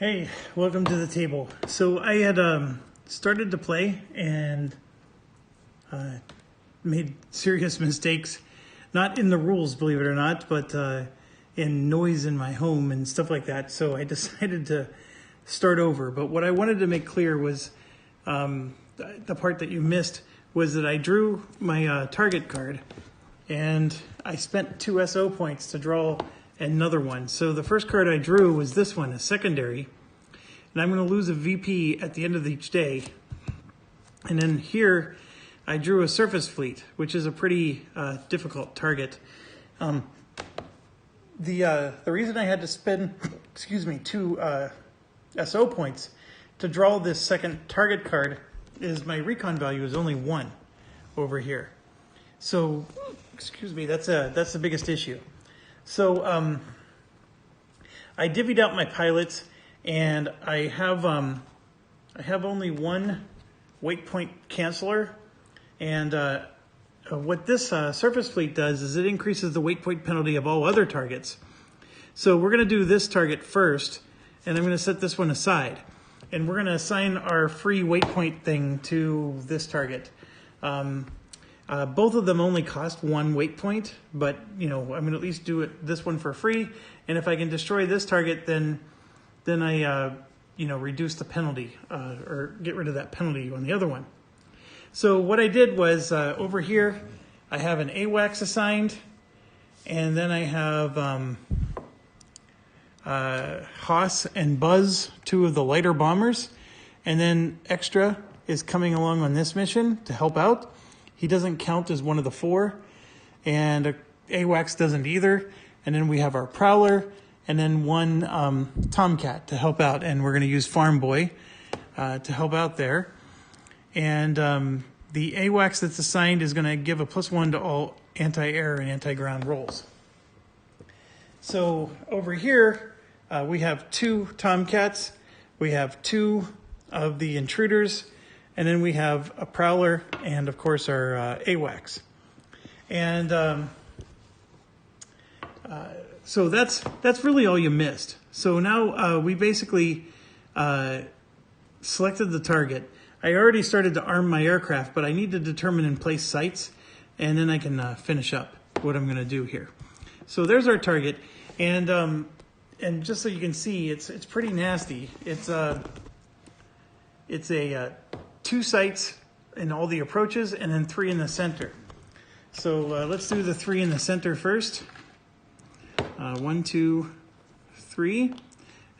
Hey, welcome to the table. So I had started to play and made serious mistakes, not in the rules, believe it or not, but in noise in my home and stuff like that. So I decided to start over. But what I wanted to make clear was the part that you missed was that I drew my target card and I spent 2 SO points to draw another one. So the first card I drew was this one, a secondary. And I'm going to lose a VP at the end of each day. And then here I drew a surface fleet, which is a pretty difficult target. The reason I had to spend, 2 SO points to draw this second target card is my recon value is only 1 over here. So, that's the biggest issue. So I divvied out my pilots, and I have only one weight point canceller, and what this surface fleet does is it increases the weight point penalty of all other targets. So we're going to do this target first, and I'm going to set this one aside, and we're going to assign our free weight point thing to this target. Both of them only cost 1 weight point, but I'm going to at least do this one for free. And if I can destroy this target, then I reduce the penalty or get rid of that penalty on the other one. So what I did was over here I have an AWACS assigned, and then I have Haas and Buzz, 2 of the lighter bombers, and then Extra is coming along on this mission to help out. He doesn't count as one of the 4, and AWACS doesn't either. And then we have our Prowler, and then 1 Tomcat to help out, and we're going to use Farm Boy to help out there. And the AWACS that's assigned is going to give a +1 to all anti-air and anti-ground rolls. So over here, we have 2 Tomcats, we have 2 of the Intruders, and then we have a Prowler and, of course, our AWACS. And so that's really all you missed. So now we basically selected the target. I already started to arm my aircraft, but I need to determine and place sights, and then I can finish up what I'm going to do here. So there's our target, and just so you can see, it's pretty nasty. It's a 2 sights in all the approaches, and then 3 in the center. So let's do the 3 in the center first. 1, 2, 3, and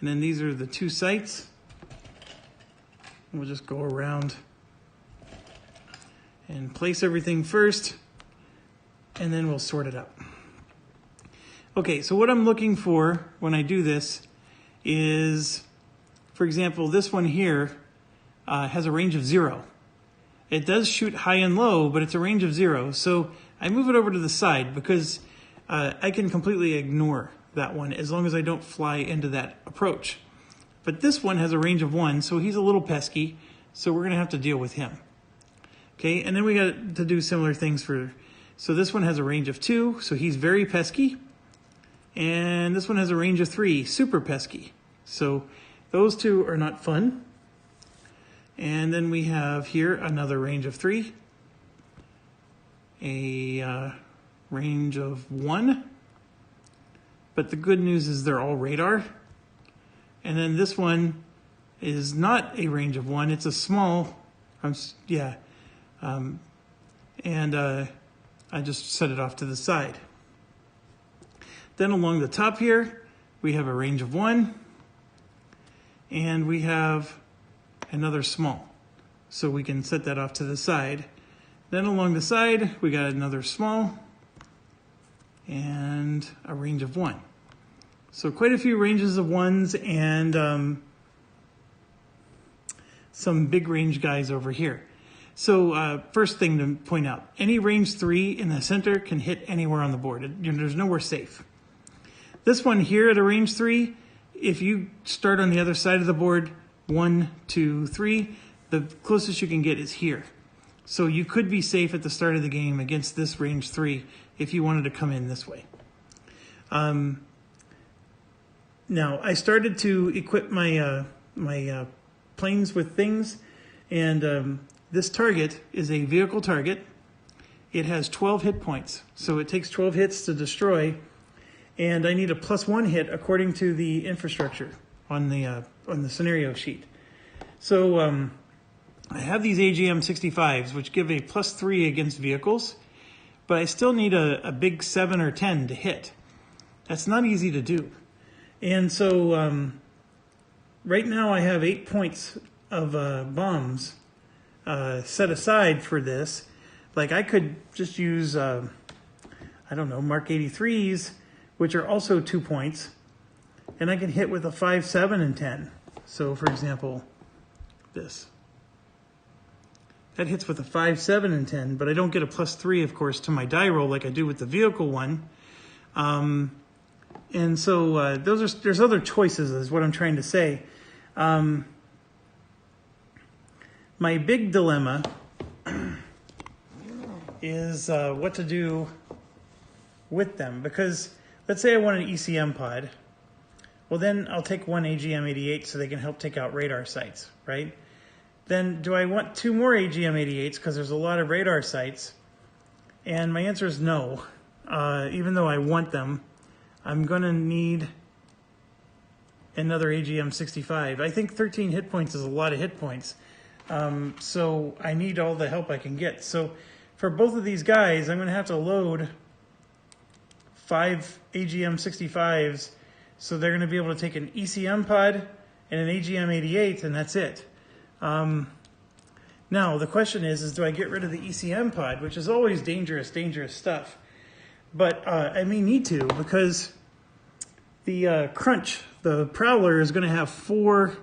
then these are the 2 sights. We'll just go around and place everything first, and then we'll sort it out. Okay, so what I'm looking for when I do this is, for example, this one here has a range of 0. It does shoot high and low, but it's a range of 0. So I move it over to the side because I can completely ignore that one as long as I don't fly into that approach. But this one has a range of 1, so he's a little pesky, so we're going to have to deal with him. Okay, and then we got to do similar things so this one has a range of 2, so he's very pesky. And this one has a range of 3, super pesky. So those 2 are not fun. And then we have here another range of 3, a range of 1, but the good news is they're all radar. And then this one is not a range of 1, it's a small, and I just set it off to the side. Then along the top here, we have a range of 1, and we have another small. So we can set that off to the side. Then along the side, we got another small and a range of 1. So quite a few ranges of 1s and some big range guys over here. So first thing to point out, any range 3 in the center can hit anywhere on the board. There's nowhere safe. This one here at a range 3, if you start on the other side of the board, 1, 2, 3, the closest you can get is here. So you could be safe at the start of the game against this range 3 if you wanted to come in this way. Now, I started to equip my planes with things, and this target is a vehicle target. It has 12 hit points, so it takes 12 hits to destroy, and I need a +1 hit according to the infrastructure on the scenario sheet. So I have these AGM-65s, which give a +3 against vehicles, but I still need a big 7 or 10 to hit. That's not easy to do. And so right now I have 8 points of bombs set aside for this. Like I could just use, I don't know, Mark 83s, which are also 2 points, and I can hit with a 5, 7, and 10. So for example, this. That hits with a 5, 7, and 10, but I don't get a +3, of course, to my die roll like I do with the vehicle one. And so there's other choices is what I'm trying to say. My big dilemma is what to do with them, because let's say I want an ECM pod. Well, then I'll take one AGM-88 so they can help take out radar sites, right? Then do I want 2 more AGM-88s because there's a lot of radar sites? And my answer is no. Even though I want them, I'm going to need another AGM-65. I think 13 hit points is a lot of hit points. So I need all the help I can get. So for both of these guys, I'm going to have to load 5 AGM-65s, so they're going to be able to take an ECM pod and an AGM-88, and that's it. Now, the question is do I get rid of the ECM pod, which is always dangerous stuff. But I may need to, because the Crunch, the Prowler, is going to have 4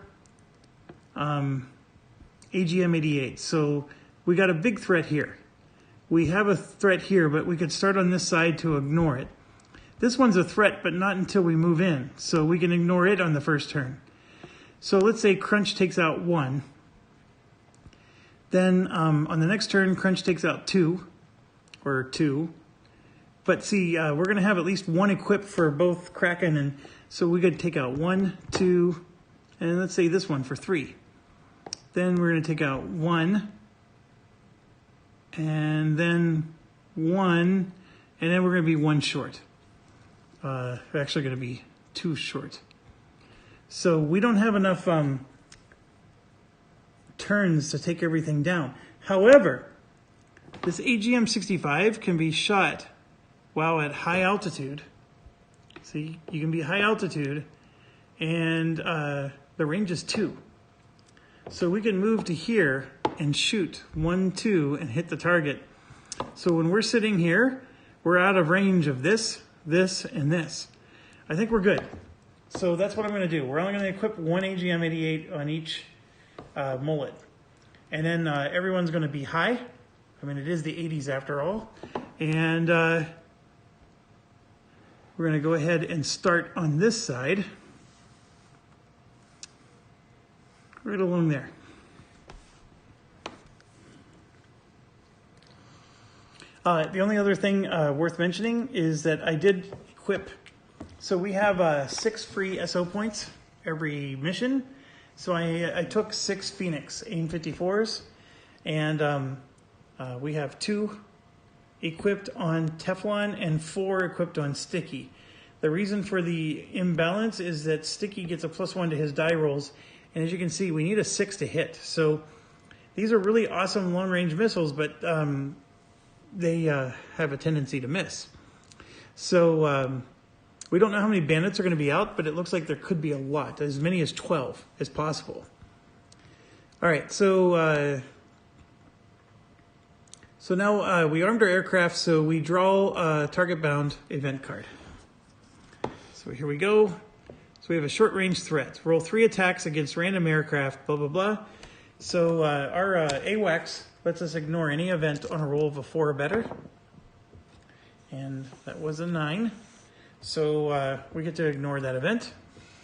AGM-88. So we got a big threat here. We have a threat here, but we could start on this side to ignore it. This one's a threat, but not until we move in. So we can ignore it on the first turn. So let's say Crunch takes out 1. Then on the next turn, Crunch takes out 2, or 2. But see, we're going to have at least 1 equipped for both Kraken, and so we could take out 1, 2, and let's say this one for 3. Then we're going to take out 1, and then 1, and then we're going to be 1 short. We're actually going to be 2 short. So we don't have enough turns to take everything down. However, this AGM-65 can be shot while at high altitude. See, you can be high altitude, and the range is 2. So we can move to here and shoot 1, 2, and hit the target. So when we're sitting here, we're out of range of this, this, and this. I think we're good. So that's what I'm going to do. We're only going to equip 1 AGM-88 on each mullet. And then everyone's going to be high. I mean, it is the 80s after all. And we're going to go ahead and start on this side. Right along there. The only other thing worth mentioning is that I did equip. So we have 6 free SO points every mission. So I took 6 Phoenix AIM-54s, and we have 2 equipped on Teflon and 4 equipped on Sticky. The reason for the imbalance is that Sticky gets a +1 to his die rolls, and as you can see, we need a 6 to hit. So these are really awesome long-range missiles, but they have a tendency to miss. So we don't know how many bandits are going to be out, but it looks like there could be a lot, as many as 12 as possible. All right, so now we armed our aircraft, so we draw a target-bound event card. So here we go. So we have a short-range threat. Roll 3 attacks against random aircraft, blah, blah, blah. So our AWACS lets us ignore any event on a roll of a 4 or better. And that was a 9. So we get to ignore that event.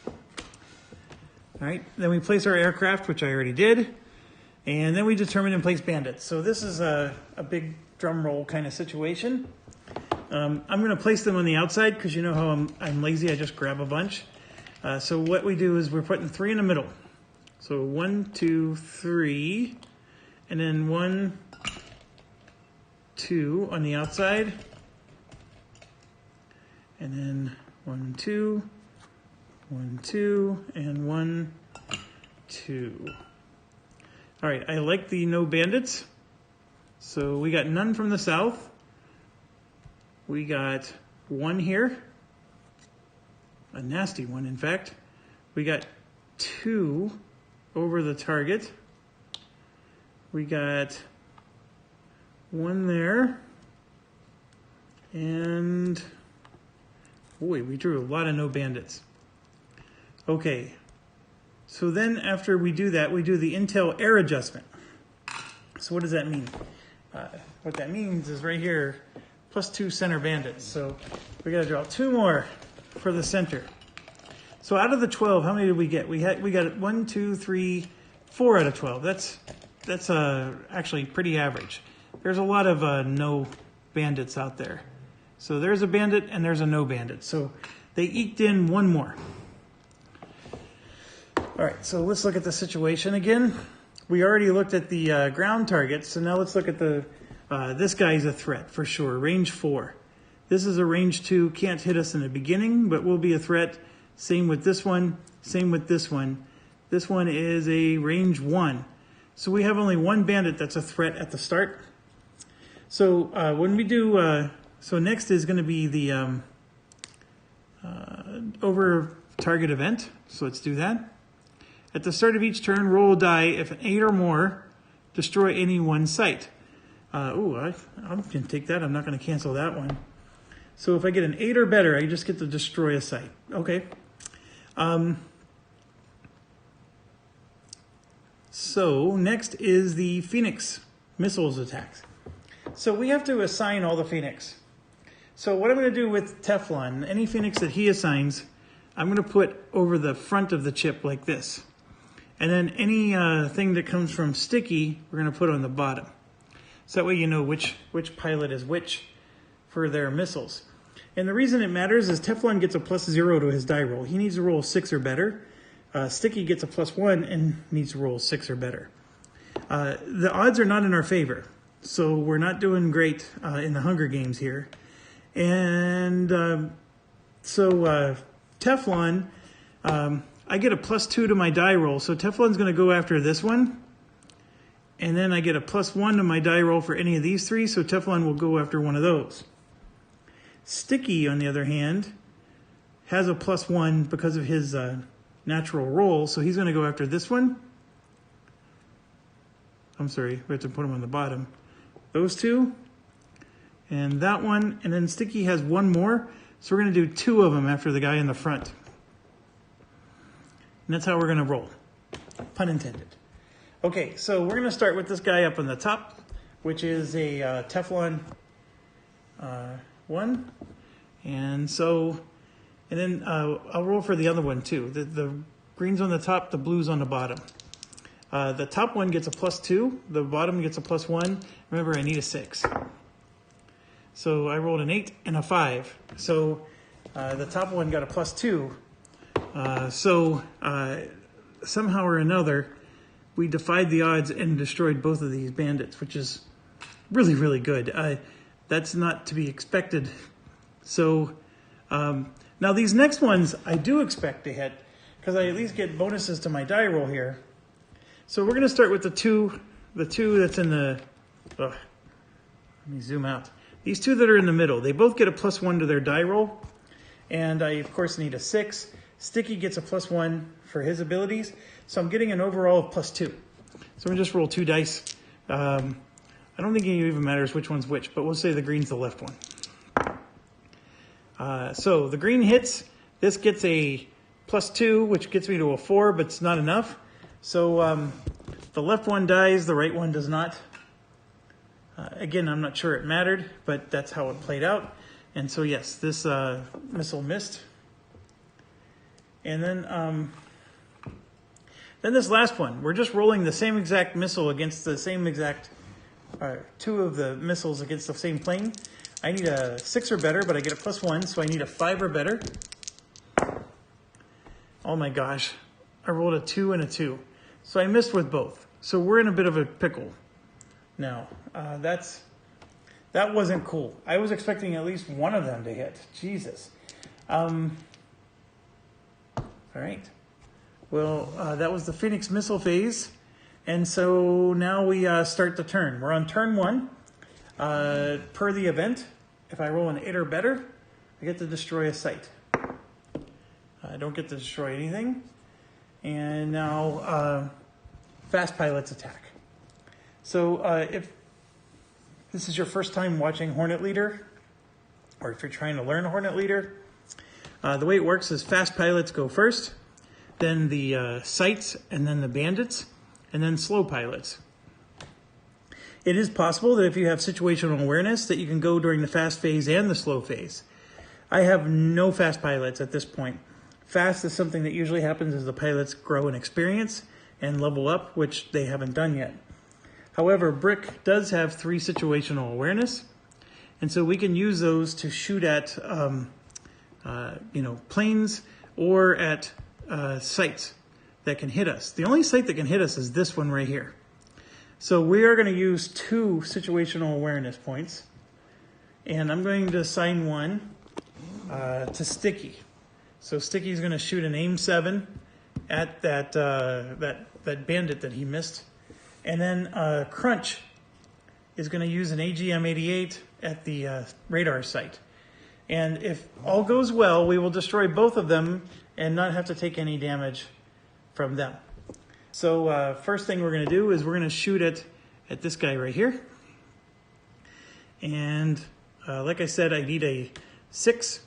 All right, then we place our aircraft, which I already did. And then we determine and place bandits. So this is a big drum roll kind of situation. I'm going to place them on the outside because you know how I'm lazy. I just grab a bunch. So what we do is we're putting 3 in the middle. So 1, 2, 3, and then 1, 2 on the outside, and then 1, 2, 1, 2, and 1, 2. All right, I like the no bandits. So we got none from the south. We got 1 here. A nasty one, in fact. We got 2 over the target. We got 1 there. And boy, we drew a lot of no bandits. Okay, so then after we do that, we do the intel air adjustment. So what does that mean? What that means is right here, +2 center bandits. So we got to draw 2 more for the center. So out of the 12, how many did we get? We got 1, 2, 3, 4 out of 12. That's actually pretty average. There's a lot of no bandits out there. So there's a bandit and there's a no bandit. So they eked in 1 more. All right, so let's look at the situation again. We already looked at the ground targets, so now let's look at the, this guy's a threat for sure, range 4. This is a range 2, can't hit us in the beginning, but will be a threat. Same with this one, same with this one. This one is a range 1. So we have only 1 bandit that's a threat at the start. So when we do, so next is going to be the over target event. So let's do that. At the start of each turn, roll a die. If an 8 or more, destroy any one site. I'm going to take that. I'm not going to cancel that one. So if I get an 8 or better, I just get to destroy a site. Okay. So next is the Phoenix missiles attacks. So we have to assign all the Phoenix. So what I'm going to do with Teflon, any Phoenix that he assigns, I'm going to put over the front of the chip like this. And then any thing that comes from Sticky, we're going to put on the bottom. So that way you know which pilot is which for their missiles. And the reason it matters is Teflon gets a +0 to his die roll. He needs to roll 6 or better. Sticky gets a +1 and needs to roll 6 or better. The odds are not in our favor. So we're not doing great in the Hunger Games here. And Teflon, I get a +2 to my die roll. So Teflon's going to go after this one. And then I get a +1 to my die roll for any of these 3. So Teflon will go after one of those. Sticky, on the other hand, has a +1 because of his natural roll. So he's going to go after this one. I'm sorry, we have to put them on the bottom. Those 2. And that one. And then Sticky has 1 more. So we're going to do 2 of them after the guy in the front. And that's how we're going to roll. Pun intended. Okay, so we're going to start with this guy up on the top, which is a Teflon 1. And then I'll roll for the other one too. The green's on the top, the blue's on the bottom. The top one gets a +2, the bottom gets a +1. Remember, I need a 6. So I rolled an 8 and a 5. So the top one got a +2. Somehow or another, we defied the odds and destroyed both of these bandits, which is really, really good. That's not to be expected. So now these next ones I do expect to hit because I at least get bonuses to my die roll here. So we're going to start with the two that's in the, let me zoom out. These 2 that are in the middle, they both get a +1 to their die roll. And I, of course, need a 6. Sticky gets a +1 for his abilities. So I'm getting an overall of +2. So I'm going to just roll 2 dice. I don't think it even matters which one's which, but we'll say the green's the left one. So the green hits. This gets a +2, which gets me to a 4, but it's not enough. So the left one dies, the right one does not. Again, I'm not sure it mattered, but that's how it played out. And so yes, this missile missed. And then this last one, we're just rolling the same exact missile against the same exact, 2 of the missiles against the same plane. I need a 6 or better, but I get a +1, so I need a 5 or better. Oh my gosh, I rolled a 2 and a 2. So I missed with both. So we're in a bit of a pickle now. That wasn't cool. I was expecting at least one of them to hit. Jesus. All right. Well, that was the Phoenix missile phase. And so now we start the turn. We're on turn 1. Per the event, if I roll an 8 or better, I get to destroy a site. I don't get to destroy anything. And now fast pilots attack. So if this is your first time watching Hornet Leader, or if you're trying to learn Hornet Leader, the way it works is fast pilots go first, then the sites, and then the bandits, and then slow pilots. It is possible that if you have situational awareness that you can go during the fast phase and the slow phase. I have no fast pilots at this point. Fast is something that usually happens as the pilots grow in experience and level up, which they haven't done yet. However, Brick does have 3 situational awareness, and so we can use those to shoot at planes or at sites that can hit us. The only site that can hit us is this one right here. So we are going to use 2 situational awareness points, and I'm going to assign one to Sticky. So Sticky is going to shoot an aim 7 at that bandit that he missed, and then Crunch is going to use an AGM-88 at the radar site. And if all goes well, we will destroy both of them and not have to take any damage from them. So first thing we're going to do is we're going to shoot at this guy right here. And like I said, I need a 6.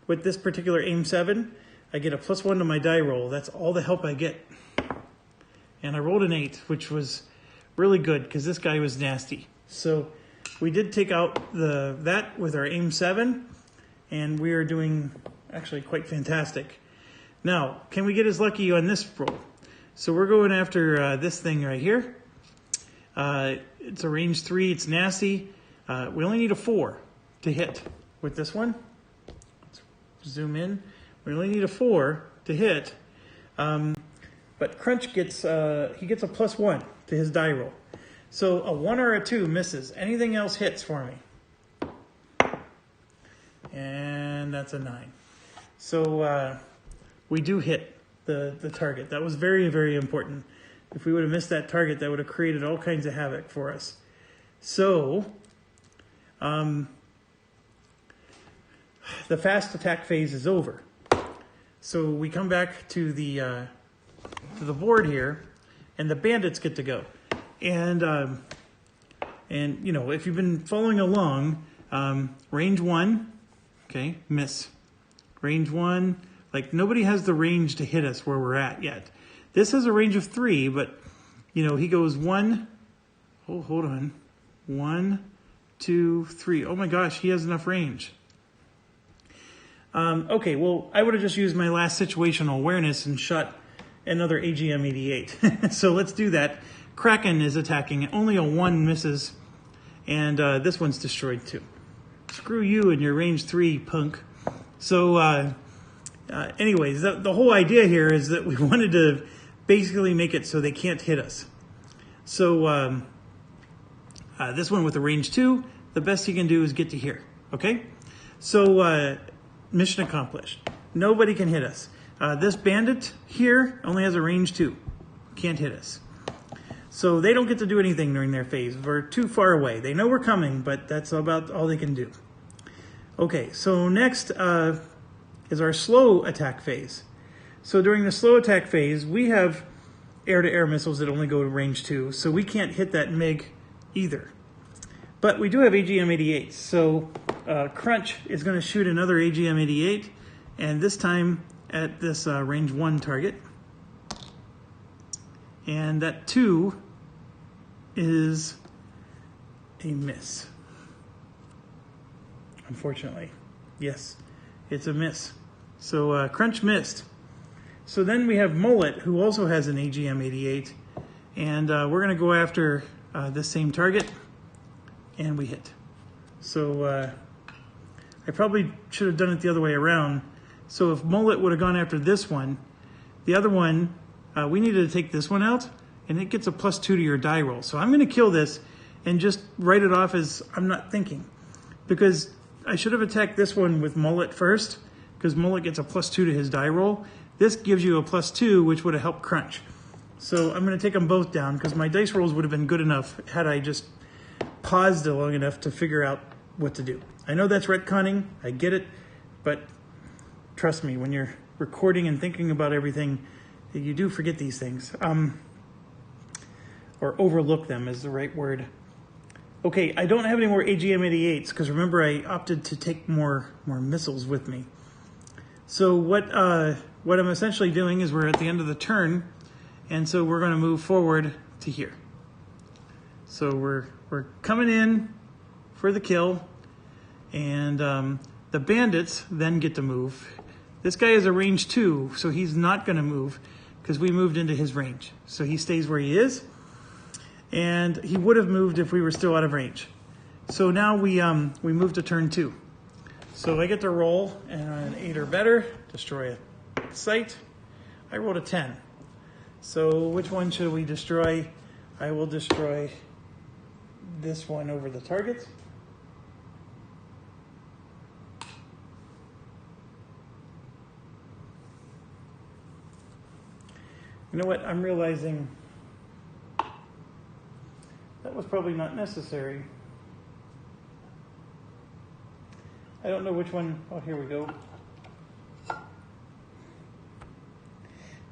With this particular aim 7, I get a +1 to my die roll. That's all the help I get. And I rolled an 8, which was really good because this guy was nasty. So we did take out that with our aim 7, and we are doing actually quite fantastic. Now, can we get as lucky on this roll? So we're going after this thing right here. It's a range 3. It's nasty. We only need a 4 to hit with this one. Let's zoom in. We only need a 4 to hit. But Crunch gets he gets a +1 to his die roll. So a 1 or a 2 misses. Anything else hits for me. And that's a 9. So we do hit the target. That was very, very important. If we would have missed that target, that would have created all kinds of havoc for us. So the fast attack phase is over. So we come back to the board here, and the bandits get to go. And you know, if you've been following along, range 1, okay, miss. Range 1, like nobody has the range to hit us where we're at yet. This has a range of 3, but you know, he goes 1, oh, hold on, 1, 2, 3. Oh my gosh, he has enough range. Okay, well, I would have just used my last situational awareness and shot another AGM-88. So let's do that. Kraken is attacking. Only a 1 misses, and this one's destroyed too. Screw you and your range 3, punk. So anyways, the whole idea here is that we wanted to basically make it so they can't hit us. So this one with a range 2, the best he can do is get to here, okay? So mission accomplished. Nobody can hit us. This bandit here only has a range 2. Can't hit us. So they don't get to do anything during their phase. We're too far away. They know we're coming, but that's about all they can do. Okay, so next is our slow attack phase. So during the slow attack phase, we have air-to-air missiles that only go to range 2, so we can't hit that MiG either. But we do have AGM-88, so Crunch is going to shoot another AGM-88, and this time at this range 1 target. And that 2 is a miss. Unfortunately. Yes, it's a miss. So Crunch missed. So then we have Mullet, who also has an AGM-88, and we're going to go after this same target, and we hit. So I probably should have done it the other way around. So if Mullet would have gone after this one, The other one, we needed to take this one out, and it gets a +2 to your die roll. So I'm going to kill this and just write it off as I'm not thinking. Because I should have attacked this one with Mullet first, because Mullet gets a +2 to his die roll. This gives you a +2, which would have helped Crunch. So I'm going to take them both down, because my dice rolls would have been good enough had I just paused it long enough to figure out what to do. I know that's retconning, I get it, but trust me, when you're recording and thinking about everything, you do forget these things. Or overlook them is the right word. Okay, I don't have any more AGM-88s, because remember I opted to take more missiles with me. So what I'm essentially doing is we're at the end of the turn, and so we're going to move forward to here. So we're coming in for the kill, and the bandits then get to move. This guy is a range 2, so he's not going to move because we moved into his range. So he stays where he is, and he would have moved if we were still out of range. So now we move to turn 2. So I get to roll, and an 8 or better, destroy a site. I rolled a 10. So which one should we destroy? I will destroy this one over the target. You know what? I'm realizing that was probably not necessary. I don't know which one. Oh, here we go.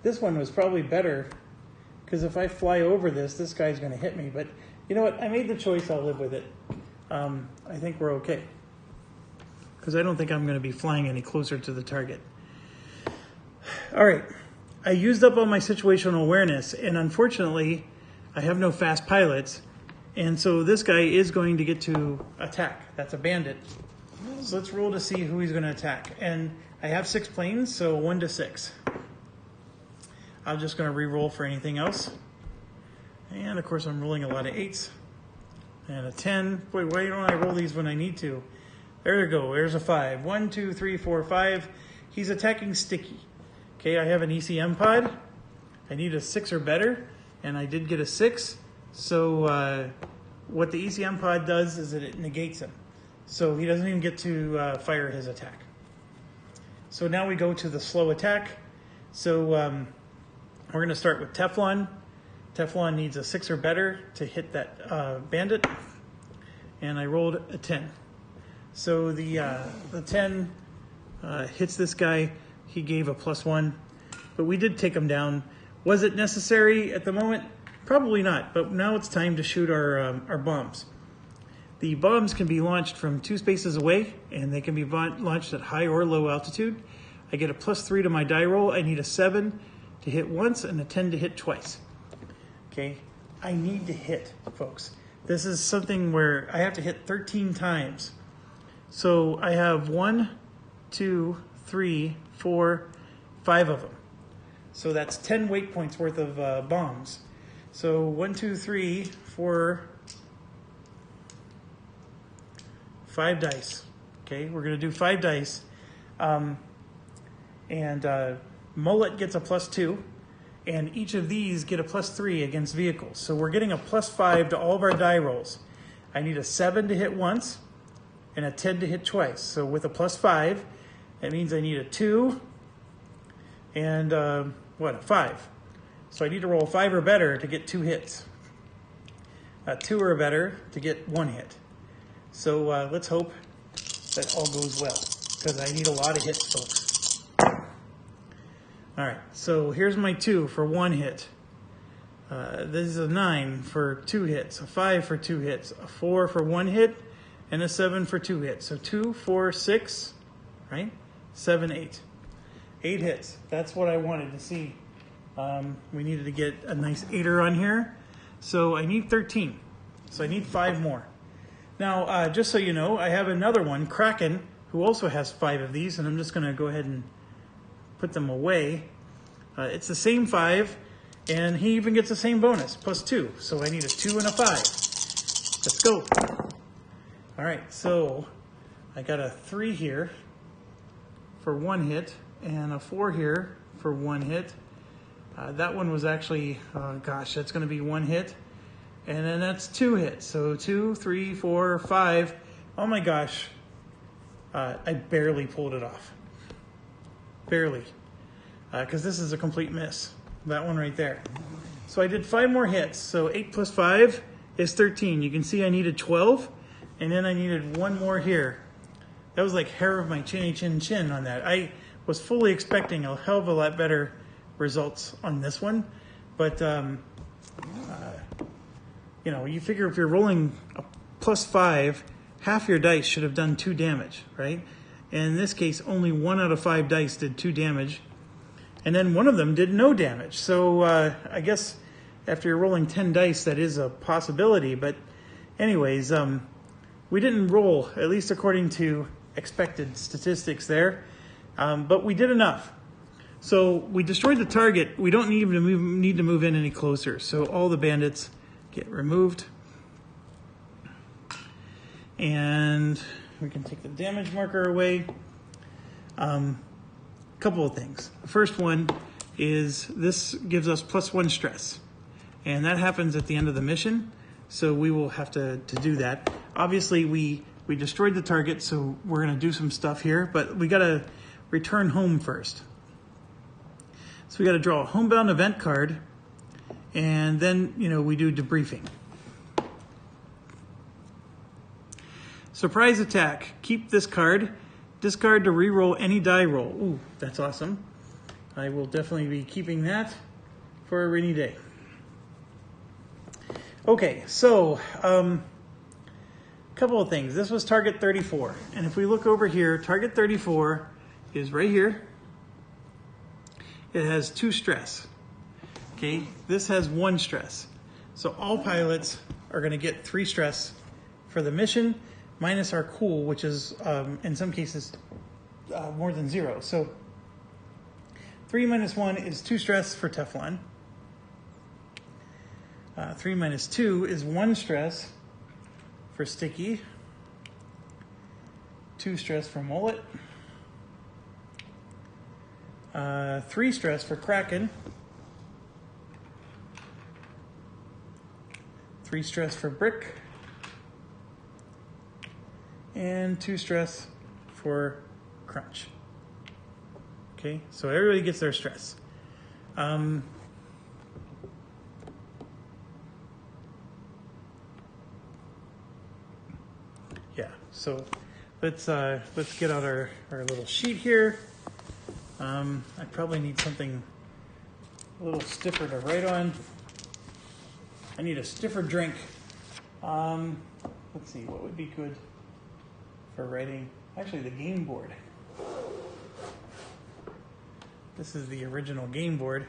This one was probably better, because if I fly over this guy's going to hit me. But you know what? I made the choice. I'll live with it. I think we're okay, because I don't think I'm going to be flying any closer to the target. All right. I used up all my situational awareness, and unfortunately, I have no fast pilots, and so this guy is going to get to attack. That's a bandit. So let's roll to see who he's going to attack. And I have 6 planes, so 1 to 6. I'm just going to re-roll for anything else. And of course, I'm rolling a lot of 8s. And a 10. Boy, why don't I roll these when I need to? There we go. There's a 5. 1, 2, 3, 4, 5. He's attacking Sticky. Okay, I have an ECM pod. I need a 6 or better, and I did get a 6. So what the ECM pod does is that it negates him. So he doesn't even get to fire his attack. So now we go to the slow attack. So we're going to start with Teflon. Teflon needs a 6 or better to hit that bandit. And I rolled a 10. So the 10 hits this guy. He gave a +1, but we did take him down. Was it necessary at the moment? Probably not, but now it's time to shoot our bombs. The bombs can be launched from 2 spaces away, and they can be launched at high or low altitude. I get a +3 to my die roll. I need a 7 to hit once and a 10 to hit twice. Okay, I need to hit, folks. This is something where I have to hit 13 times. So I have 1, 2, 3, 4, 5 of them. So that's 10 weight points worth of bombs. So 1, 2, 3, 4, 5 dice. Okay, we're going to do 5 dice. Mullet gets a +2, and each of these get a +3 against vehicles. So we're getting a +5 to all of our die rolls. I need a 7 to hit once and a 10 to hit twice. So with a +5, that means I need a 2 and a 5. So I need to roll 5 or better to get 2 hits. A 2 or better to get 1 hit. So let's hope that all goes well, because I need a lot of hits, folks. All right, so here's my 2 for 1 hit. This is a 9 for 2 hits, a 5 for 2 hits, a 4 for 1 hit, and a 7 for 2 hits. So 2, 4, 6, right? 7, 8. 8 hits. That's what I wanted to see. We needed to get a nice 8er on here. So I need 13. So I need 5 more. Now, just so you know, I have another one, Kraken, who also has 5 of these, and I'm just going to go ahead and put them away. It's the same 5, and he even gets the same bonus, +2. So I need a 2 and a 5. Let's go. All right, so I got a 3 here for 1 hit, and a 4 here for 1 hit, That one was actually, oh gosh, that's going to be 1 hit. And then that's 2 hits. So 2, 3, 4, 5. Oh my gosh. I barely pulled it off. Barely. Because this is a complete miss. That one right there. So I did 5 more hits. So 8 plus 5 is 13. You can see I needed 12. And then I needed 1 more here. That was like hair of my chinny chin chin on that. I was fully expecting a hell of a lot better results on this one. But, you know, you figure if you're rolling a plus 5, half your dice should have done 2 damage, right? And in this case, only 1 out of 5 dice did 2 damage. And then one of them did no damage. So I guess after you're rolling 10 dice, that is a possibility. But anyways, we didn't roll, at least according to expected statistics there. But we did enough. So we destroyed the target. We don't need to move in any closer. So all the bandits get removed. And we can take the damage marker away. Couple of things. The first one is this gives us +1 stress. And that happens at the end of the mission. So we will have to do that. Obviously, we destroyed the target, so we're going to do some stuff here. But we got to return home first. So we got to draw a homebound event card, and then, you know, we do debriefing. Surprise attack. Keep this card. Discard to reroll any die roll. Ooh, that's awesome. I will definitely be keeping that for a rainy day. Okay, so couple of things. This was target 34, and if we look over here, target 34 is right here. It has 2 stress. Okay, this has 1 stress. So all pilots are going to get 3 stress for the mission, minus our cool, which is in some cases more than 0. So 3 minus 1 is 2 stress for Teflon. 3 minus 2 is 1 stress for Sticky. 2 stress for Mullet. 3 stress for Kraken. 3 stress for Brick. And 2 stress for Crunch. Okay, so everybody gets their stress. Yeah, so let's get out our little sheet here. I probably need something a little stiffer to write on. I need a stiffer drink. Let's see, what would be good for writing? Actually, the game board. This is the original game board.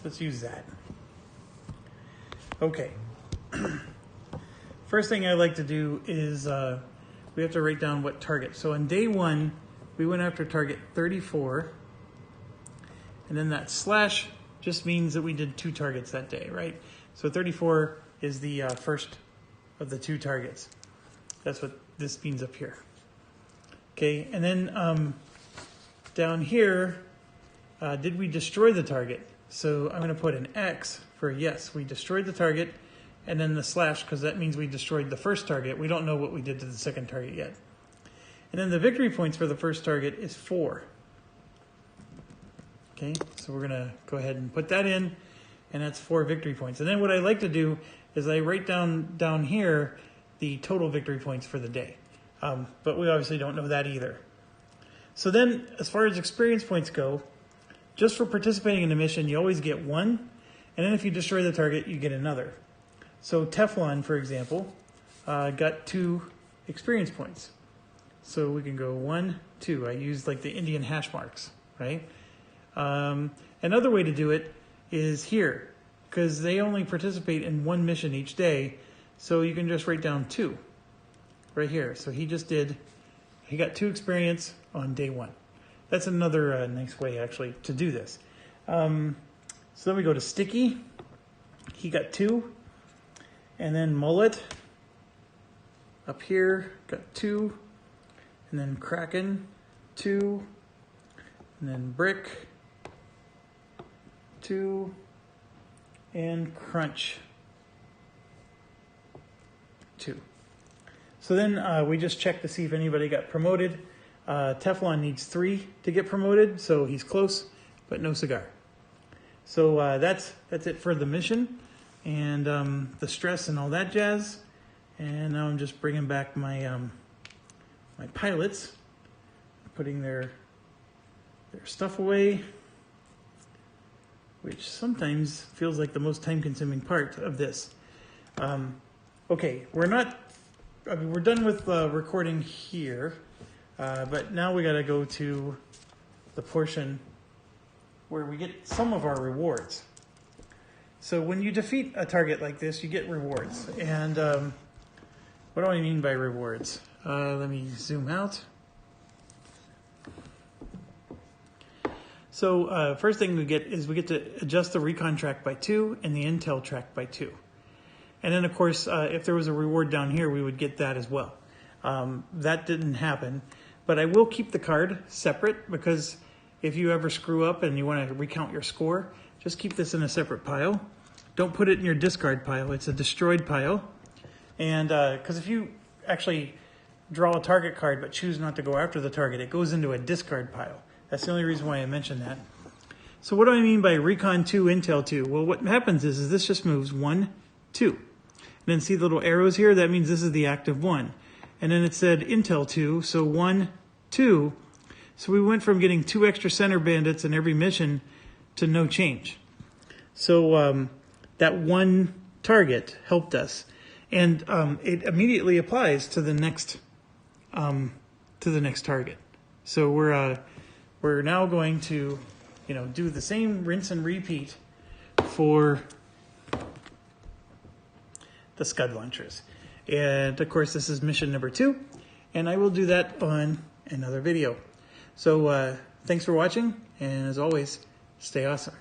Let's use that. Okay. First thing I like to do is we have to write down what target. So on day 1, we went after target 34. And then that slash just means that we did 2 targets that day, right? So 34 is the first of the 2 targets. That's what this means up here. Okay, and then down here, did we destroy the target? So I'm going to put an X for yes, we destroyed the target, and then the slash, because that means we destroyed the first target. We don't know what we did to the second target yet. And then the victory points for the first target is 4. Okay, so we're going to go ahead and put that in, and that's 4 victory points. And then what I like to do is I write down here the total victory points for the day. But we obviously don't know that either. So then, as far as experience points go, just for participating in the mission, you always get 1, and then if you destroy the target, you get another. So Teflon, for example, got 2 experience points. So we can go 1, 2. I used like the Indian hash marks, right? Another way to do it is here, because they only participate in 1 mission each day, so you can just write down 2 right here. So he got 2 experience on day 1. That's another nice way actually to do this. So then we go to Sticky. He got 2. And then Mullet up here got 2. And then Kraken, 2. and then brick, 2, and crunch, 2. So then we just check to see if anybody got promoted. Teflon needs 3 to get promoted, so he's close, but no cigar. So that's it for the mission and the stress and all that jazz. And now I'm just bringing back my my pilots, putting their stuff away, which sometimes feels like the most time-consuming part of this. Okay, we're done with recording here, but now we got to go to the portion where we get some of our rewards. So when you defeat a target like this, you get rewards. And what do I mean by rewards? Let me zoom out. So first thing we get to adjust the recon track by 2 and the intel track by 2. And then of course, if there was a reward down here, we would get that as well. That didn't happen, but I will keep the card separate because if you ever screw up and you want to recount your score, just keep this in a separate pile. Don't put it in your discard pile. It's a destroyed pile. And because if you actually draw a target card but choose not to go after the target, it goes into a discard pile. That's the only reason why I mentioned that. So what do I mean by recon 2, intel 2? Well, what happens is this just moves 1, 2. And then see the little arrows here? That means this is the active 1. And then it said intel 2, so 1, 2. So we went from getting 2 extra center bandits in every mission to no change. So that one target helped us. And it immediately applies to the next target. So we're now going to, do the same rinse and repeat for the Scud launchers. And of course, this is mission number 2, and I will do that on another video. So thanks for watching, and as always, stay awesome.